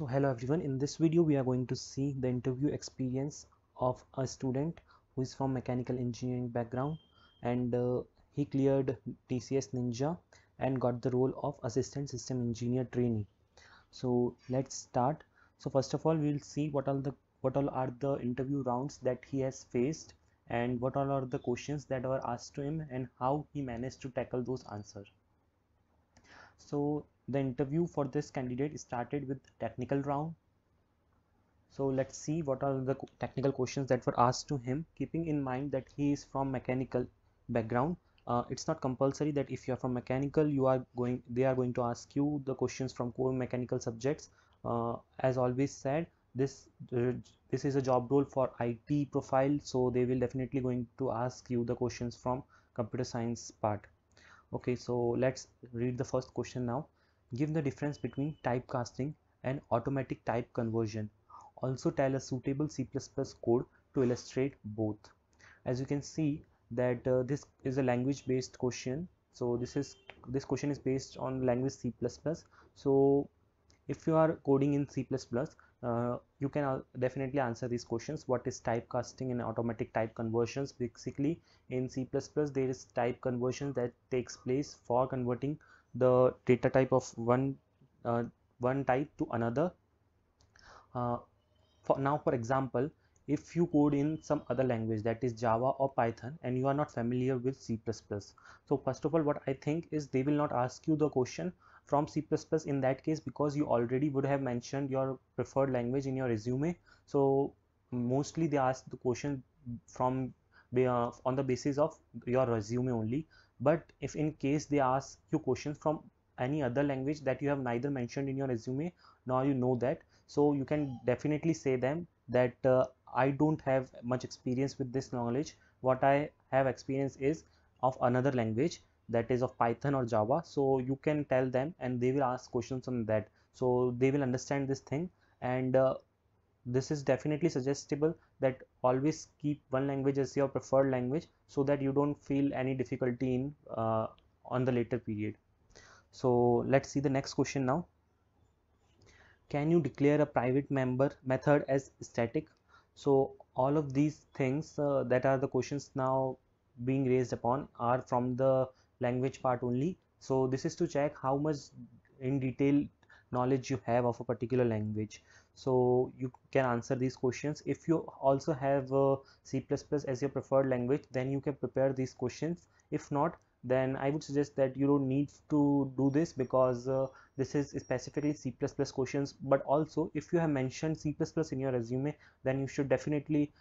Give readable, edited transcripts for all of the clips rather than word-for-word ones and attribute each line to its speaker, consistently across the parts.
Speaker 1: So hello everyone, in this video we are going to see the interview experience of a student who is from mechanical engineering background, and he cleared TCS Ninja and got the role of assistant system engineer trainee. So let's start. So first of all we will see what all are the interview rounds that he has faced, and what all are the questions that were asked to him and how he managed to tackle those answers. So the interview for this candidate started with technical round. So let's see what are the technical questions that were asked to him, keeping in mind that he is from mechanical background. It's not compulsory that if you are from mechanical, they are going to ask you the questions from core mechanical subjects. As always said, this uh, this is a job role for IT profile, so they will definitely going to ask you the questions from computer science part. Okay, so let's read the first question now. Give the difference between typecasting and automatic type conversion. Also tell a suitable C++ code to illustrate both. As you can see that this is a language based question. So this question is based on language C++. So if you are coding in C++, you can definitely answer these questions. What is typecasting and automatic type conversions? Basically in C++ there is type conversion that takes place for converting the data type of uh, one type to another. For example, if you code in some other language, that is Java or Python, and you are not familiar with C++, so first of all what I think is they will not ask you the question from C++ in that case, because you already would have mentioned your preferred language in your resume. So mostly they ask the question from on the basis of your resume only. But if in case they ask you questions from any other language that you have neither mentioned in your resume nor you know that, so you can definitely say them that I don't have much experience with this knowledge. What I have experience is of another language, that is of Python or Java. So you can tell them and they will ask questions on that, so they will understand this thing. And this is definitely suggestible that always keep one language as your preferred language, so that you don't feel any difficulty in on the later period. So let's see the next question now. Can you declare a private member method as static? So all of these things that are the questions now being raised upon are from the language part only. So this is to check how much in detail knowledge you have of a particular language. So you can answer these questions. If you also have C++ as your preferred language, then you can prepare these questions. If not, then I would suggest that you don't need to do this, because this is specifically C++ questions. But also if you have mentioned C++ in your resume, then you should definitely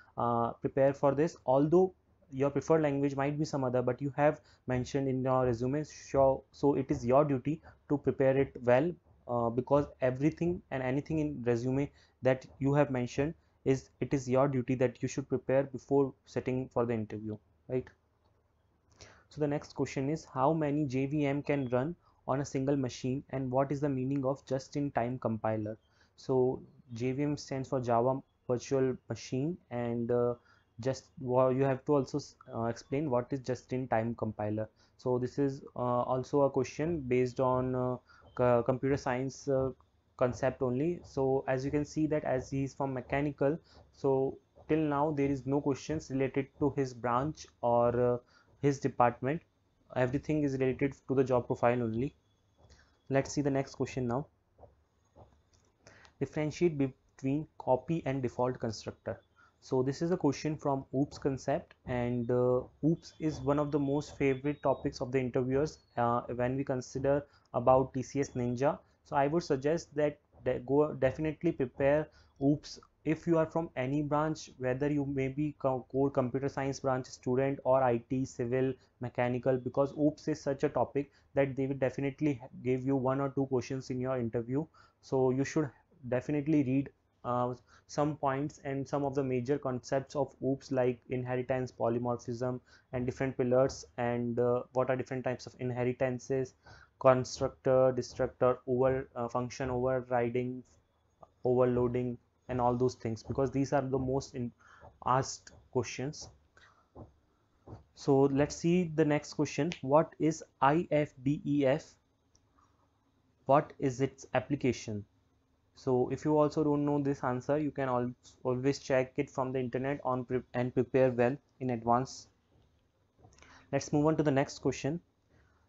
Speaker 1: prepare for this. Although your preferred language might be some other, but you have mentioned in your resume, sure, so it is your duty to prepare it well, because everything and anything in resume that you have mentioned, it is your duty that you should prepare before sitting for the interview, right? So the next question is, how many JVM can run on a single machine, and what is the meaning of just-in-time compiler? So JVM stands for Java Virtual Machine, and you have to also explain what is just-in-time compiler. So this is also a question based on computer science concept only. So as you can see that as he is from mechanical, so till now there is no questions related to his branch or his department. Everything is related to the job profile only. Let's see the next question now. Differentiate between copy and default constructor. So this is a question from OOPS concept, and OOPS is one of the most favorite topics of the interviewers when we consider about TCS Ninja. So I would suggest that go definitely prepare OOPS if you are from any branch, whether you may be core computer science branch student or IT, civil, mechanical, because OOPS is such a topic that they will definitely give you one or two questions in your interview. So you should definitely read some points and some of the major concepts of OOPS, like inheritance, polymorphism, and different pillars, and what are different types of inheritances, constructor, destructor, function overriding, overloading, and all those things, because these are the most asked questions. So let's see the next question. What is IFDEF? What is its application? So if you also don't know this answer, you can always check it from the internet and prepare well in advance. Let's move on to the next question.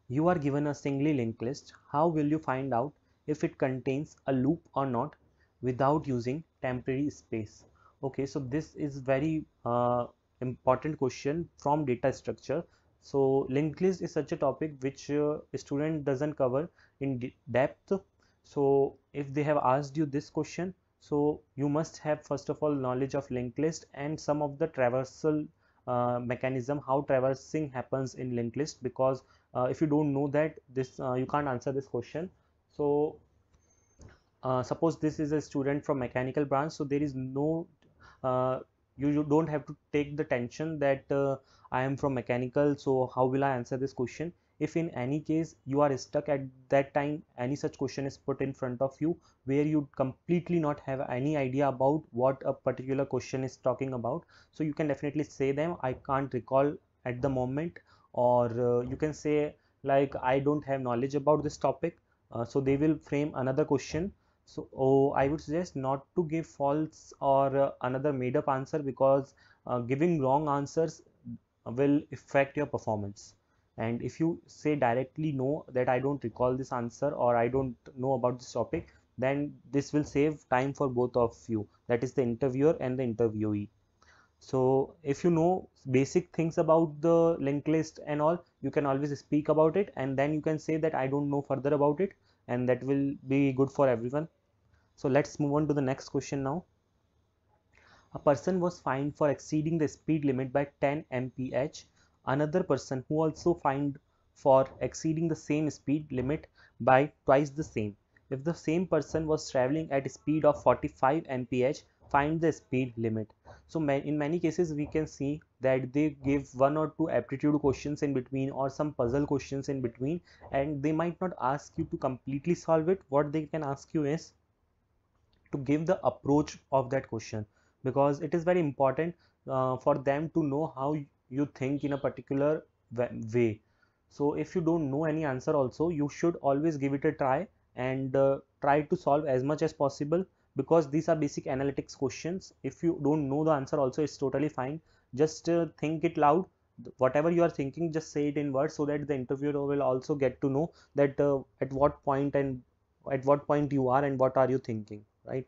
Speaker 1: You are given a singly linked list. How will you find out if it contains a loop or not without using temporary space? Okay, so this is very important question from data structure. So linked list is such a topic which a student doesn't cover in depth. So if they have asked you this question, so you must have first of all knowledge of linked list and some of the traversal mechanism, how traversing happens in linked list, because if you don't know that, this you can't answer this question. So suppose this is a student from mechanical branch, so there is no uh, you don't have to take the tension that I am from mechanical, so how will I answer this question. If in any case you are stuck at that time, any such question is put in front of you where you completely not have any idea about what a particular question is talking about, so you can definitely say them, I can't recall at the moment, or you can say like I don't have knowledge about this topic. So they will frame another question. So I would suggest not to give false or another made up answer, because giving wrong answers will affect your performance. And if you say directly no, that I don't recall this answer or I don't know about this topic, then this will save time for both of you, that is the interviewer and the interviewee. So if you know basic things about the linked list and all, you can always speak about it, and then you can say that I don't know further about it, and that will be good for everyone. So let's move on to the next question now. A person was fined for exceeding the speed limit by 10 mph. Another person who also fined for exceeding the same speed limit by twice the same. If the same person was traveling at a speed of 45 mph, find the speed limit. So in many cases we can see that they give one or two aptitude questions in between or some puzzle questions in between, and they might not ask you to completely solve it. What they can ask you is to give the approach of that question, because it is very important for them to know how you think in a particular way. So if you don't know any answer also, you should always give it a try and try to solve as much as possible, because these are basic analytics questions. If you don't know the answer also, it's totally fine. Just think it loud. Whatever you are thinking, just say it in words, so that the interviewer will also get to know that at what point and at what point you are and what are you thinking, right?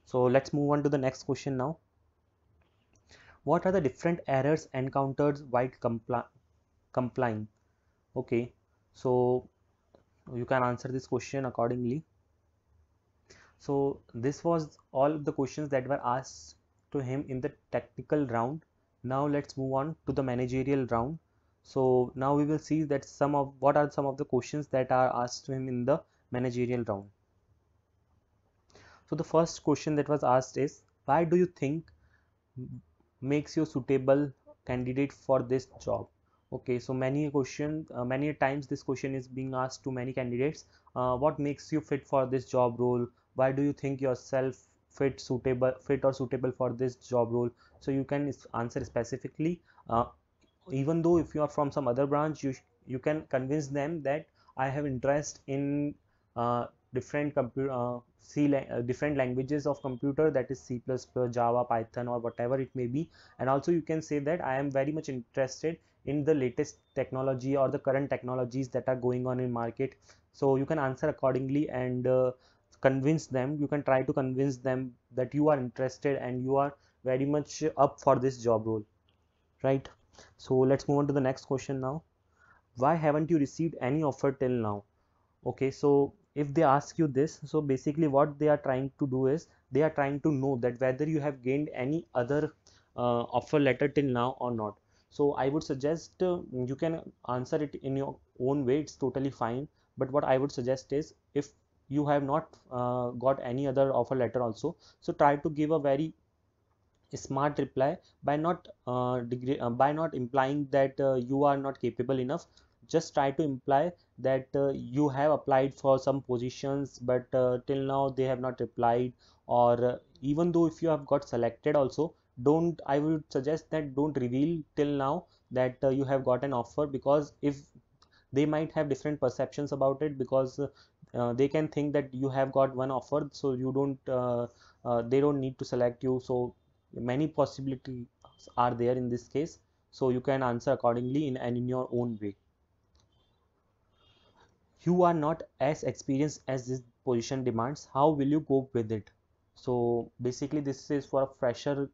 Speaker 1: So let's move on to the next question now. What are the different errors encountered while complying? Okay, so you can answer this question accordingly. So this was all the questions that were asked to him in the technical round. Now let's move on to the managerial round. So now we will see that what are some of the questions that are asked to him in the managerial round. So the first question that was asked is, why do you think makes you suitable candidate for this job? Okay, so many times this question is being asked to many candidates. What makes you fit for this job role? Why do you think yourself fit or suitable for this job role? So you can answer specifically. Even though if you are from some other branch, you can convince them that I have interest in uh, different computer different languages of computer, that is C++, Java, Python, or whatever it may be. And also you can say that I am very much interested in the latest technology or the current technologies that are going on in market. So you can answer accordingly and convince them. You can try to convince them that you are interested and you are very much up for this job role, right? So let's move on to the next question now. Why haven't you received any offer till now? Okay, so if they ask you this, so basically what they are trying to do is they are trying to know that whether you have gained any other offer letter till now or not. So I would suggest you can answer it in your own way, it's totally fine. But what I would suggest is, if you have not got any other offer letter also, so try to give a very smart reply by by not implying that you are not capable enough. Just try to imply that you have applied for some positions, but till now they have not replied. Or even though if you have got selected also, don't I would suggest that don't reveal till now that you have got an offer, because if they might have different perceptions about it, because they can think that you have got one offer, so you don't they don't need to select you. So many possibilities are there in this case, so you can answer accordingly in your own way. You are not as experienced as this position demands, how will you cope with it? So basically this is for a fresher,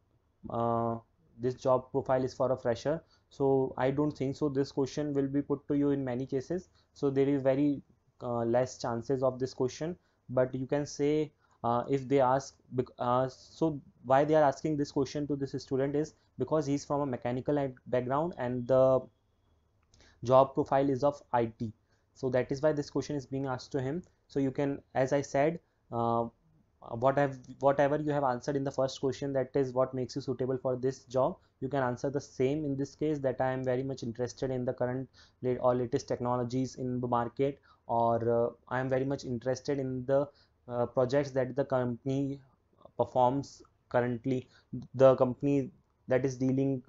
Speaker 1: uh, this job profile is for a fresher, so I don't think so this question will be put to you in many cases. So there is very less chances of this question, but you can say if they ask, so why they are asking this question to this student is because he's from a mechanical background and the job profile is of IT. So that is why this question is being asked to him. So you can, as I said, whatever you have answered in the first question, that is what makes you suitable for this job. You can answer the same in this case, that I am very much interested in the current or latest technologies in the market, or I am very much interested in the projects that the company performs currently, the company that is dealing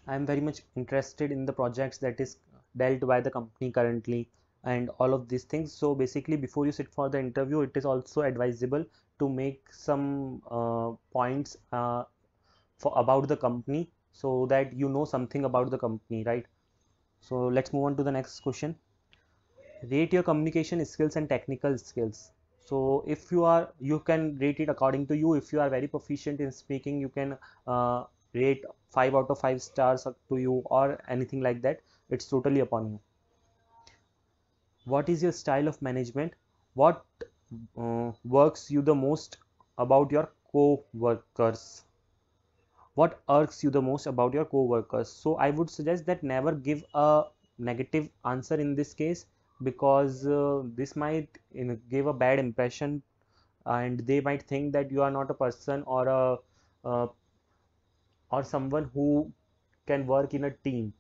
Speaker 1: I am very much interested in the projects that is dealt by the company currently, and all of these things. So basically before you sit for the interview, it is also advisable to make some points for about the company, so that you know something about the company, right? So let's move on to the next question. Rate your communication skills and technical skills. So if you are, you can rate it according to you. If you are very proficient in speaking, you can rate 5 out of 5 stars up to you, or anything like that. It's totally upon you. What is your style of management? What works you the most about your co-workers? What irks you the most about your co-workers? So I would suggest that never give a negative answer in this case, because this might give a bad impression, and they might think that you are not a person, or a uh, or someone who can work in a team.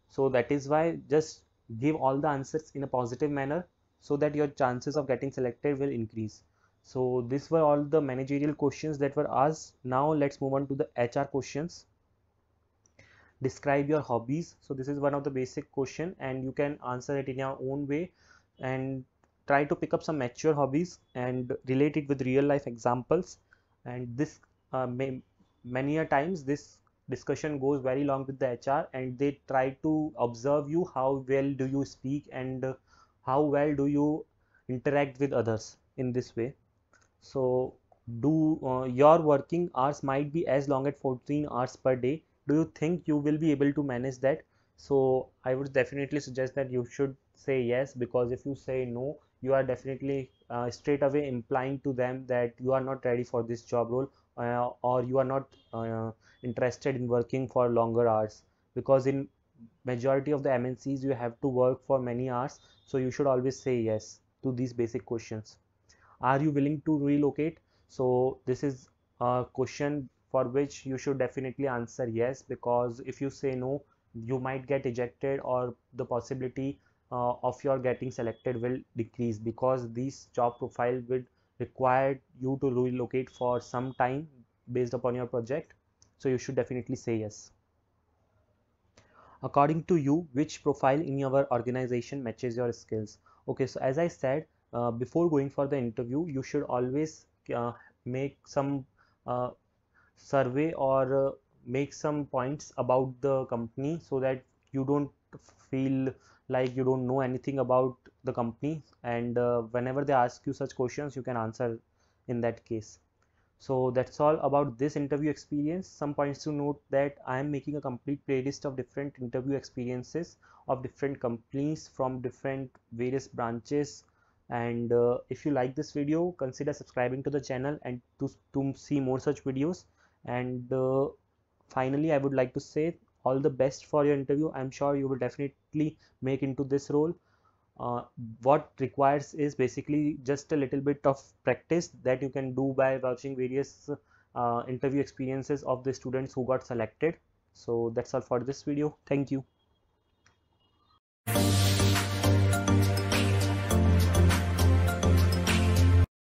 Speaker 1: So that is why just give all the answers in a positive manner, so that your chances of getting selected will increase. So these were all the managerial questions that were asked. Now let's move on to the HR questions. Describe your hobbies. So this is one of the basic question, and you can answer it in your own way, and try to pick up some mature hobbies and relate it with real life examples. And this many a times this discussion goes very long with the HR, and they try to observe you, how well do you speak, and how well do you interact with others in this way. So do your working hours might be as long as 14 hours per day. Do you think you will be able to manage that? So I would definitely suggest that you should say yes, because if you say no, you are definitely straight away implying to them that you are not ready for this job role, or you are not interested in working for longer hours, because in majority of the MNCs you have to work for many hours. So you should always say yes to these basic questions. Are you willing to relocate? So this is a question for which you should definitely answer yes, because if you say no, you might get ejected, or the possibility of your getting selected will decrease, because this job profile will require you to relocate for some time based upon your project. So you should definitely say yes. According to you, which profile in your organization matches your skills? Okay, so as I said, before going for the interview, you should always make some uh, survey, or make some points about the company, so that you don't feel like you don't know anything about the company, and whenever they ask you such questions, you can answer in that case. So that's all about this interview experience. Some points to note: that I am making a complete playlist of different interview experiences of different companies from different various branches. And if you like this video, consider subscribing to the channel, and to see more such videos. And finally, I would like to say all the best for your interview. I'm sure you will definitely make into this role. uh, what requires is basically just a little bit of practice that you can do by watching various interview experiences of the students who got selected. So that's all for this video. Thank you.